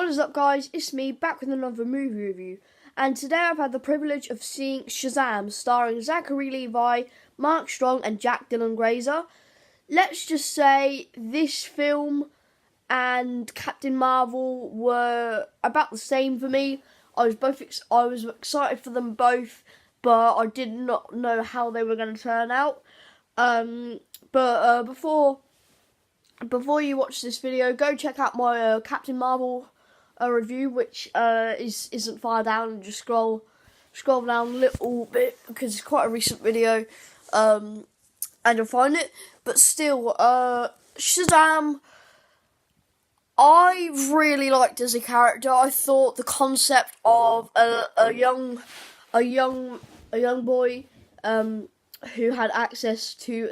What is up, guys? It's me, back with another movie review. And today I've had the privilege of seeing Shazam, starring Zachary Levi, Mark Strong and Jack Dylan Grazer. Let's just say this film and Captain Marvel were about the same for me. I was excited for them both, but I did not know how they were going to turn out. Before you watch this video, go check out my Captain Marvel review, which isn't far down, and just scroll down a little bit because it's quite a recent video, and you'll find it. But still, Shazam, I really liked as a character. I thought the concept of a young boy who had access to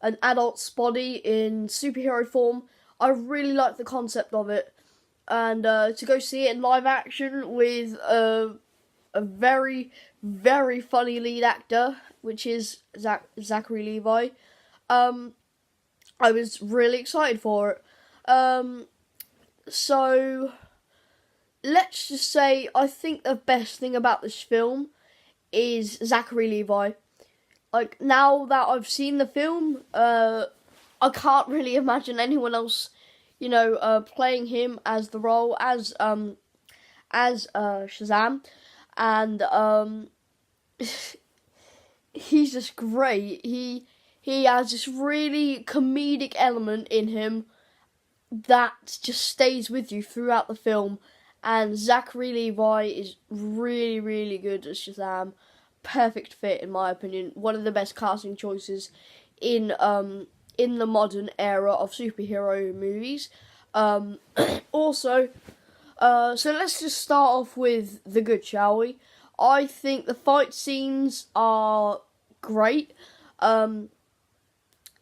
an adult's body in superhero form, I really liked the concept of it. And to go see it in live action with a very, very funny lead actor, which is Zachary Levi, I was really excited for it. So let's just say I think the best thing about this film is Zachary Levi. Like, now that I've seen the film, I can't really imagine anyone else, playing him as the role as Shazam, and he's just great. He has this really comedic element in him that just stays with you throughout the film, and Zachary Levi is really, really good as Shazam. Perfect fit, in my opinion. One of the best casting choices in the modern era of superhero movies. So let's just start off with the good, shall we? I think the fight scenes are great. I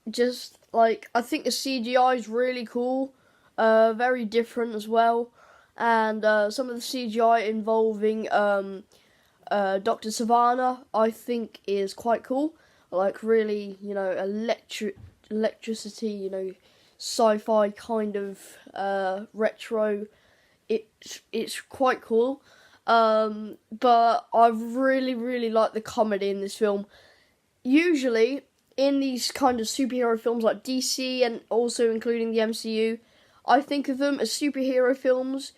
think the CGI is really cool, very different as well, and some of the CGI involving Dr. Savannah, I think, is quite cool. Like, really, electricity, sci-fi kind of retro. It's quite cool. But I really, really like the comedy in this film. Usually, in these kind of superhero films like DC and also including the MCU, I think of them as superhero films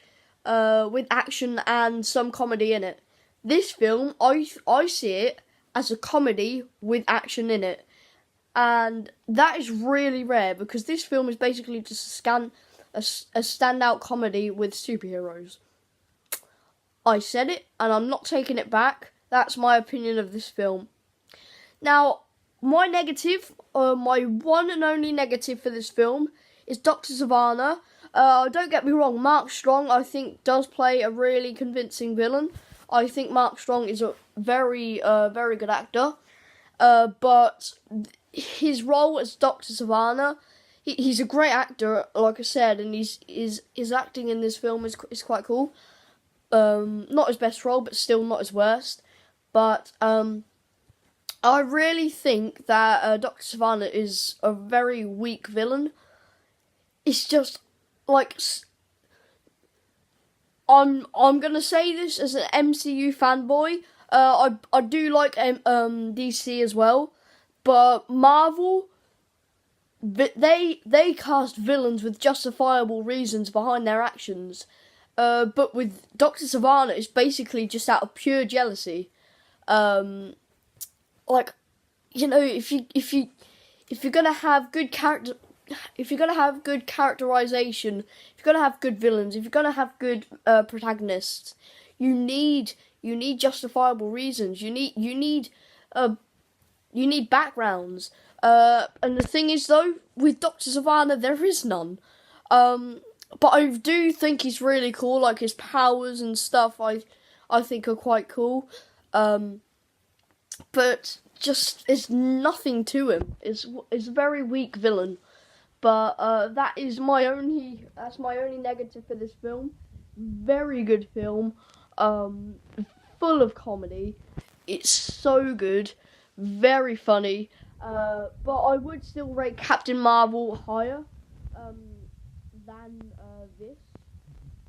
with action and some comedy in it. This film, I see it as a comedy with action in it. And that is really rare, because this film is basically just a standout comedy with superheroes. I said it, and I'm not taking it back. That's my opinion of this film. Now, my one and only negative for this film is Dr. Savannah. Don't get me wrong, Mark Strong, I think, does play a really convincing villain. I think Mark Strong is a very, very good actor. But his role as Dr. Savannah, he's a great actor, like I said, and his acting in this film is quite cool. Not his best role, but still not his worst. But I really think that Dr. Savannah is a very weak villain. It's just like, I'm gonna say this as an MCU fanboy. I do like DC as well, but Marvel, they cast villains with justifiable reasons behind their actions. But with Dr. Savannah, it's basically just out of pure jealousy. If you're gonna have good character. If you're going to have good characterization, if you're going to have good villains, if you're going to have good protagonists, you need justifiable reasons. You need backgrounds. And the thing is, though, with Dr. Savannah, there is none. But I do think he's really cool. Like, his powers and stuff, I think are quite cool. But just there's nothing to him. It's a very weak villain. But that's my only negative for this film. Very good film, full of comedy. It's so good, very funny. But I would still rate Captain Marvel higher than this.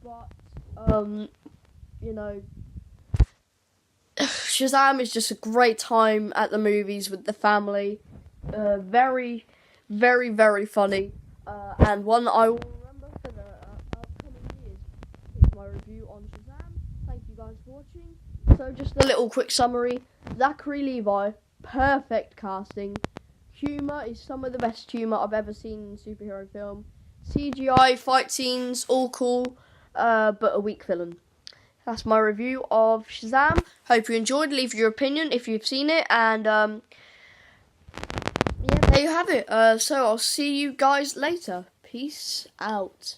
But You know, Shazam is just a great time at the movies with the family. Very, very, very funny. And one I will remember for the upcoming years. Here's my review on Shazam. Thank you guys for watching. So just a little quick summary. Zachary Levi, perfect casting. Humour is some of the best humour I've ever seen in a superhero film. CGI, fight scenes, all cool, but a weak villain. That's my review of Shazam. Hope you enjoyed. Leave your opinion if you've seen it. And, yeah, there you have it. So I'll see you guys later. Peace out.